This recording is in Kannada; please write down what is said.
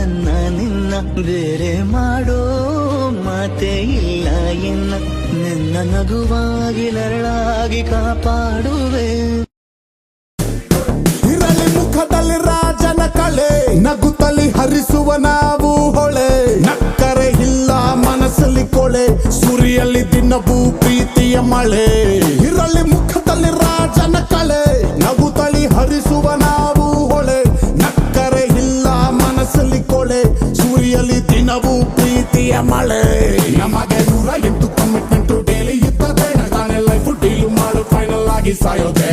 ನನ್ನ ನಿನ್ನ ಬೇರೆ ಮಾಡೋ ಮಾತೇ ಇಲ್ಲ ಎನ್ನ ನಿನ್ನ ನಗುವಾಗಿ ನರಳಾಗಿ ಕಾಪಾಡುವೆ. ಇರಲಿ ಮುಖದಲ್ಲಿ ರಾಜನ ಕಳೆ, ನಗುತ್ತಲಿ ಹರಿಸುವ ನಾವು ಹೊಳೆ. ನಕ್ಕರೆ ಇಲ್ಲ ಮನಸ್ಸಲ್ಲಿ ಕೊಳೆ, ಸುರಿಯಲ್ಲಿ ದಿನವೂ ಪ್ರೀತಿಯ ಮಳೆ. ಇರಲಿ ಮುಖದಲ್ಲಿ ರಾಜನ ಕಳೆ, ನಗುತ್ತಲಿ ಹರಿಸುವ ನಾವು ಹೊಳೆ. ನಕ್ಕರೆ ಇಲ್ಲ ಮನಸ್ಸಲ್ಲಿ ಕೊಳೆ, ಸುರಿಯಲ್ಲಿ ದಿನವೂ ಪ್ರೀತಿಯ ಮಳೆ. ನಮಗೆ 108 ಕಮಿಟ್ಮೆಂಟು ಡೈಲಿ ಇರ್ತದೆ, ನಗಾನೆ ಲೈಫ್ ಡೀಲ್ ಮಾಡು ಫೈನಲ್ ಆಗಿ ಸಾಯೋದೆ.